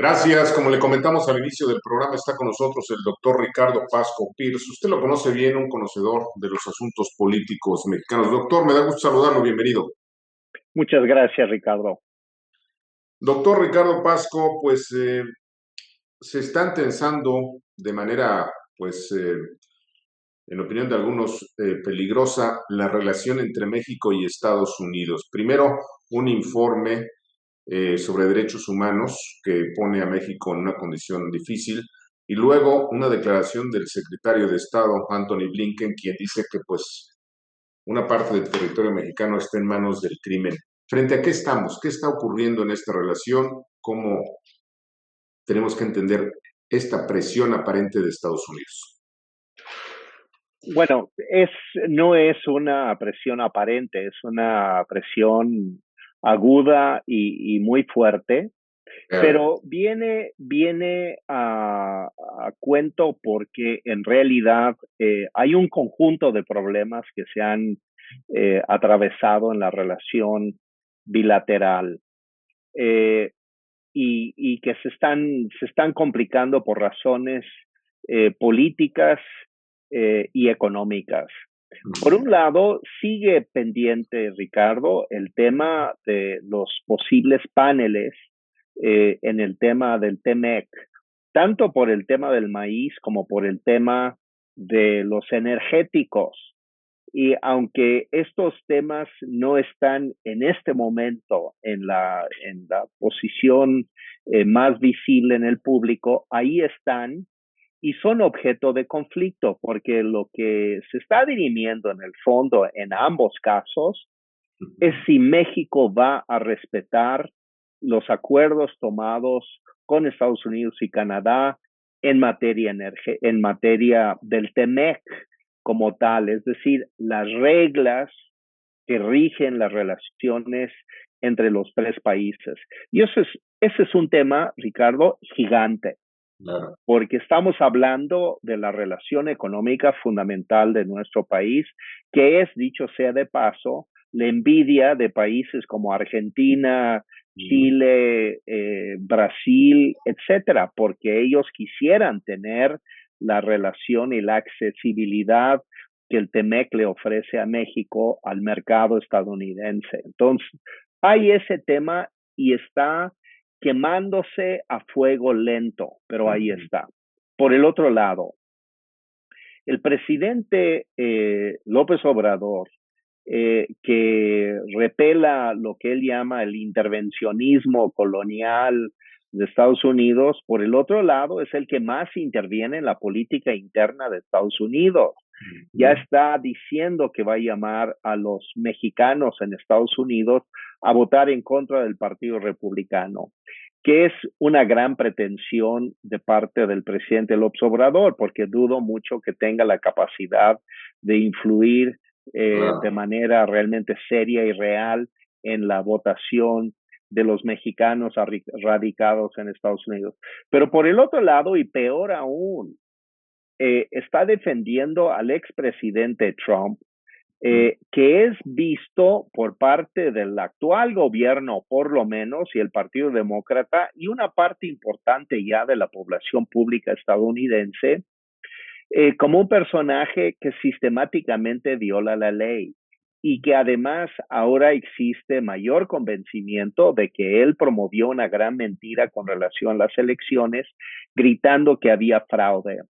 Gracias. Como le comentamos al inicio del programa, está con nosotros el doctor Ricardo Pasco Pierce. Usted lo conoce bien, un conocedor de los asuntos políticos mexicanos. Doctor, me da gusto saludarlo. Bienvenido. Muchas gracias, Ricardo. Doctor Ricardo Pasco, pues se están tensando de manera, pues, en opinión de algunos, peligrosa la relación entre México y Estados Unidos. Primero, un informe sobre derechos humanos que pone a México en una condición difícil y luego una declaración del secretario de Estado, Anthony Blinken, quien dice que pues una parte del territorio mexicano está en manos del crimen. ¿Frente a qué estamos? ¿Qué está ocurriendo en esta relación? ¿Cómo tenemos que entender esta presión aparente de Estados Unidos? Bueno, no es una presión aparente, es una presión aguda y muy fuerte, pero viene a cuento porque en realidad hay un conjunto de problemas que se han atravesado en la relación bilateral. Eh, y que se están complicando por razones políticas y económicas. Por un lado, sigue pendiente, Ricardo, el tema de los posibles paneles en el tema del TEMEC, tanto por el tema del maíz como por el tema de los energéticos. Y aunque estos temas no están en este momento en la posición más visible en el público, ahí están y son objeto de conflicto, porque lo que se está dirimiendo en el fondo en ambos casos es si México va a respetar los acuerdos tomados con Estados Unidos y Canadá en materia del TEMEC como tal, es decir, las reglas que rigen las relaciones entre los tres países. Y ese es un tema, Ricardo, gigante, Claro. porque estamos hablando de la relación económica fundamental de nuestro país, que es, dicho sea de paso, la envidia de países como Argentina, Chile, Brasil, etcétera, porque ellos quisieran tener la relación y la accesibilidad que el TEMEC le ofrece a México al mercado estadounidense. Entonces, hay ese tema y está quemándose a fuego lento, pero ahí está. Por el otro lado, el presidente López Obrador, que repela lo que él llama el intervencionismo colonial de Estados Unidos, por el otro lado, es el que más interviene en la política interna de Estados Unidos. Ya está diciendo que va a llamar a los mexicanos en Estados Unidos a votar en contra del Partido Republicano, que es una gran pretensión de parte del presidente López Obrador, porque dudo mucho que tenga la capacidad de influir de manera realmente seria y real en la votación de los mexicanos radicados en Estados Unidos. Pero por el otro lado, y peor aún, está defendiendo al expresidente Trump, que es visto por parte del actual gobierno, por lo menos, y el Partido Demócrata, y una parte importante ya de la población pública estadounidense, como un personaje que sistemáticamente viola la ley y que además ahora existe mayor convencimiento de que él promovió una gran mentira con relación a las elecciones, gritando que había fraude,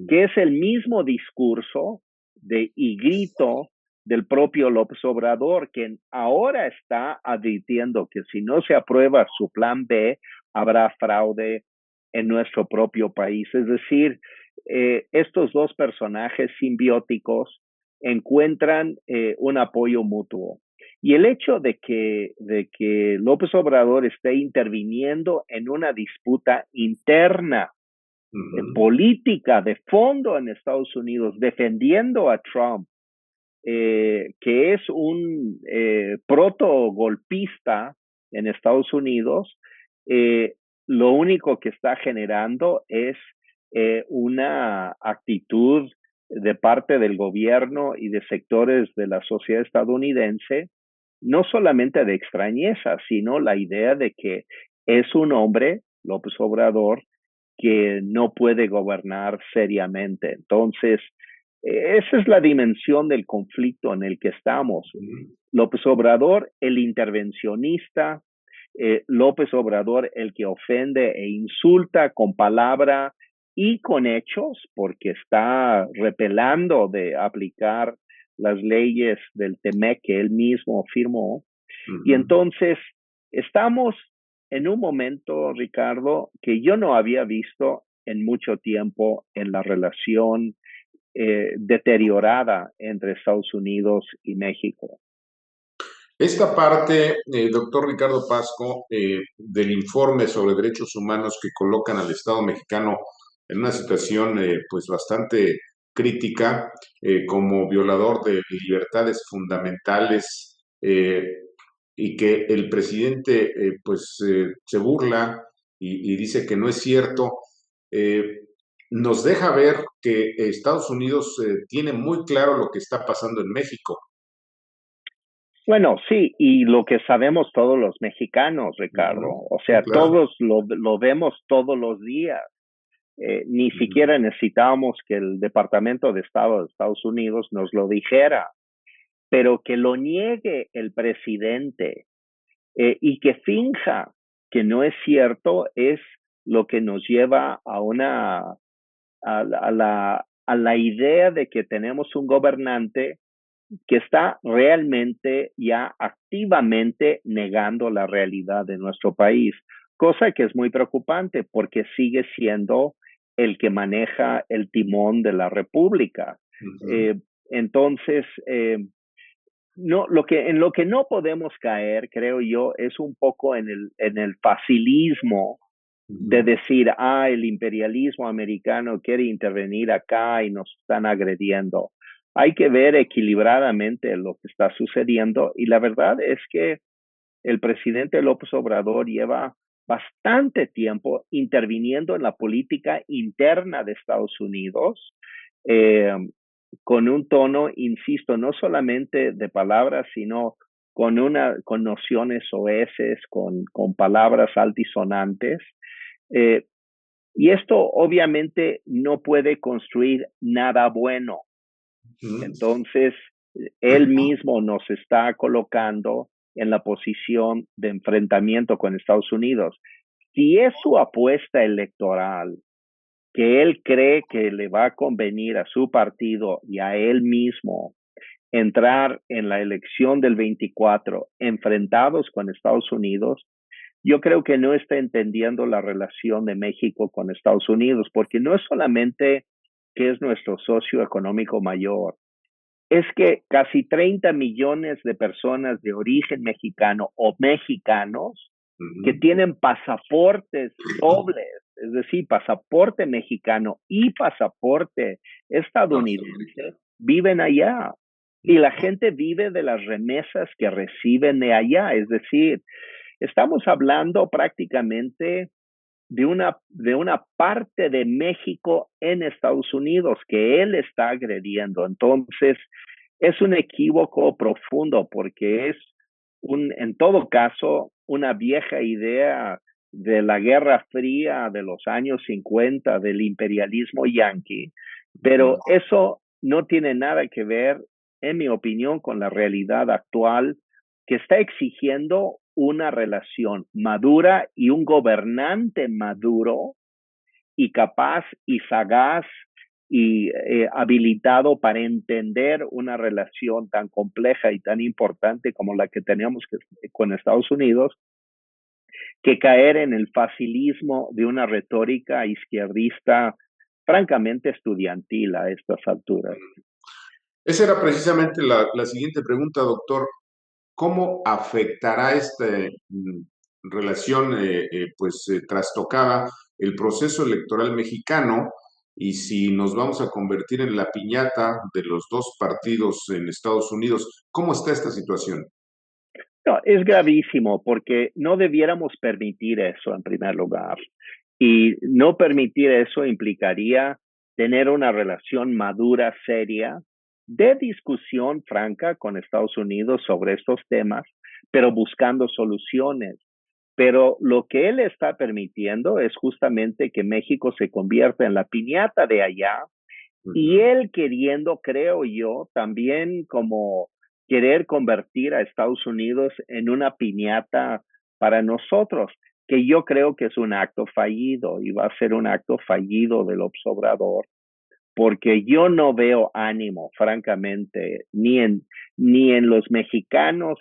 que es el mismo discurso y grito del propio López Obrador, que ahora está advirtiendo que si no se aprueba su plan B, habrá fraude en nuestro propio país. Es decir, estos dos personajes simbióticos encuentran un apoyo mutuo. Y el hecho de que López Obrador esté interviniendo en una disputa interna política de fondo en Estados Unidos, defendiendo a Trump, que es un proto-golpista en Estados Unidos, lo único que está generando es una actitud de parte del gobierno y de sectores de la sociedad estadounidense, no solamente de extrañeza, sino la idea de que es un hombre López Obrador, que no puede gobernar seriamente. Entonces, esa es la dimensión del conflicto en el que estamos. López Obrador, el intervencionista, López Obrador, el que ofende e insulta con palabra y con hechos, porque está repelando de aplicar las leyes del TEMEC que él mismo firmó. Y entonces estamos en un momento, Ricardo, que yo no había visto en mucho tiempo en la relación deteriorada entre Estados Unidos y México. Esta parte, doctor Ricardo Pasco, del informe sobre derechos humanos que colocan al Estado mexicano en una situación pues bastante crítica, como violador de libertades fundamentales, y que el presidente se burla y dice que no es cierto, eh, nos deja ver que Estados Unidos tiene muy claro lo que está pasando en México. Bueno, sí, y lo que sabemos todos los mexicanos, Ricardo, o sea, Claro. todos lo vemos todos los días. Ni siquiera necesitábamos que el Departamento de Estado de Estados Unidos nos lo dijera, pero que lo niegue el presidente y que finja que no es cierto es lo que nos lleva a la idea de que tenemos un gobernante que está realmente ya activamente negando la realidad de nuestro país, cosa que es muy preocupante porque sigue siendo el que maneja el timón de la República. Entonces, no, en lo que no podemos caer, creo yo, es un poco en el facilismo de decir, el imperialismo americano quiere intervenir acá y nos están agrediendo. Hay que ver equilibradamente lo que está sucediendo y la verdad es que el presidente López Obrador lleva bastante tiempo interviniendo en la política interna de Estados Unidos, eh, con un tono, insisto, no solamente de palabras, sino con nociones oeces, con palabras altisonantes. Eh, y esto obviamente no puede construir nada bueno. Entonces, él mismo nos está colocando en la posición de enfrentamiento con Estados Unidos. Si es su apuesta electoral, que él cree que le va a convenir a su partido y a él mismo entrar en la elección del 24 enfrentados con Estados Unidos, yo creo que no está entendiendo la relación de México con Estados Unidos, porque no es solamente que es nuestro socio económico mayor, es que casi 30 millones de personas de origen mexicano o mexicanos que tienen pasaportes dobles, es decir, pasaporte mexicano y pasaporte estadounidense, viven allá. Y la gente vive de las remesas que reciben de allá. Es decir, estamos hablando prácticamente de una parte de México en Estados Unidos que él está agrediendo. Entonces, es un equívoco profundo porque es en todo caso, una vieja idea de la Guerra Fría de los años 50, del imperialismo yanqui, pero eso no tiene nada que ver, en mi opinión, con la realidad actual que está exigiendo una relación madura y un gobernante maduro y capaz y sagaz y habilitado para entender una relación tan compleja y tan importante como la que tenemos con Estados Unidos, que caer en el facilismo de una retórica izquierdista francamente estudiantil a estas alturas. Esa era precisamente la siguiente pregunta, doctor. ¿Cómo afectará esta relación trastocada el proceso electoral mexicano y si nos vamos a convertir en la piñata de los dos partidos en Estados Unidos? ¿Cómo está esta situación? No, es gravísimo porque no debiéramos permitir eso en primer lugar. Y no permitir eso implicaría tener una relación madura, seria, de discusión franca con Estados Unidos sobre estos temas, pero buscando soluciones. Pero lo que él está permitiendo es justamente que México se convierta en la piñata de allá y Ujú. él queriendo, creo yo, también como querer convertir a Estados Unidos en una piñata para nosotros, que yo creo que es un acto fallido y va a ser un acto fallido del Obrador, porque yo no veo ánimo, francamente, ni en los mexicanos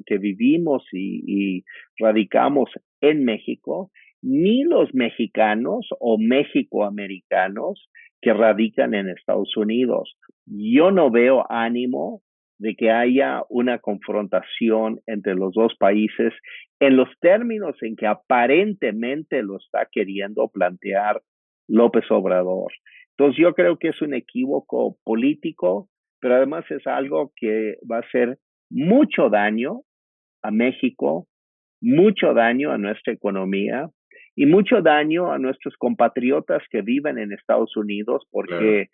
que vivimos y radicamos en México, ni los mexicanos o mexicoamericanos que radican en Estados Unidos. Yo no veo ánimo de que haya una confrontación entre los dos países en los términos en que aparentemente lo está queriendo plantear López Obrador. Entonces yo creo que es un equívoco político, pero además es algo que va a hacer mucho daño a México, mucho daño a nuestra economía y mucho daño a nuestros compatriotas que viven en Estados Unidos Claro, porque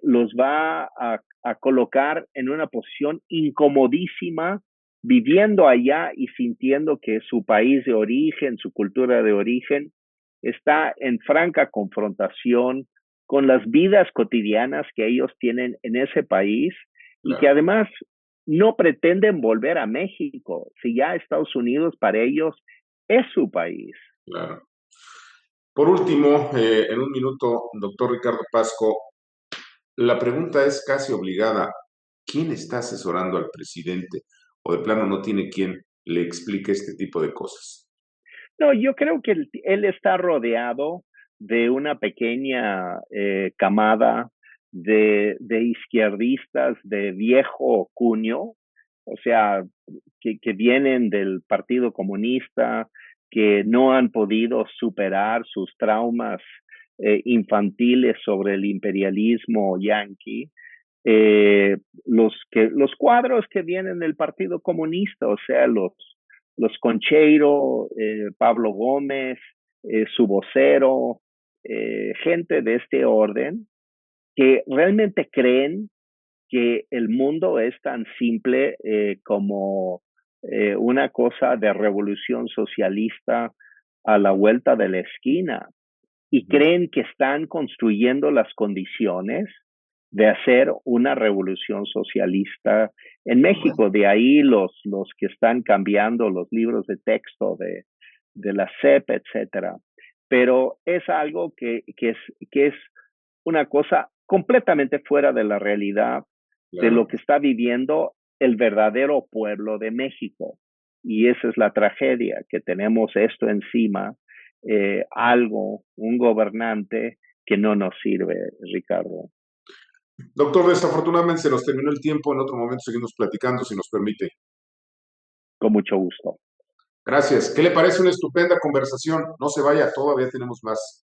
los va a colocar en una posición incomodísima viviendo allá y sintiendo que su país de origen, su cultura de origen, está en franca confrontación con las vidas cotidianas que ellos tienen en ese país y que claro, además no pretenden volver a México, si ya Estados Unidos para ellos es su país. claro. Por último, en un minuto, doctor Ricardo Pasco, la pregunta es casi obligada. ¿Quién está asesorando al presidente? ¿O de plano no tiene quien le explique este tipo de cosas? No, yo creo que él está rodeado de una pequeña camada de izquierdistas de viejo cuño, o sea, que vienen del Partido Comunista, que no han podido superar sus traumas infantiles sobre el imperialismo yanqui. Los cuadros que vienen del Partido Comunista, o sea, los Concheiro, Pablo Gómez, su vocero, gente de este orden, que realmente creen que el mundo es tan simple como una cosa de revolución socialista a la vuelta de la esquina y Ujú. creen que están construyendo las condiciones de hacer una revolución socialista en Bueno, México. De ahí los que están cambiando los libros de texto de la SEP, etcétera. Pero es algo que es una cosa completamente fuera de la realidad de lo claro. que está viviendo el verdadero pueblo de México. Y esa es la tragedia, que tenemos esto encima, un gobernante que no nos sirve, Ricardo. Doctor, desafortunadamente se nos terminó el tiempo. En otro momento seguimos platicando, si nos permite. Con mucho gusto. Gracias. ¿Qué le parece una estupenda conversación? No se vaya, todavía tenemos más.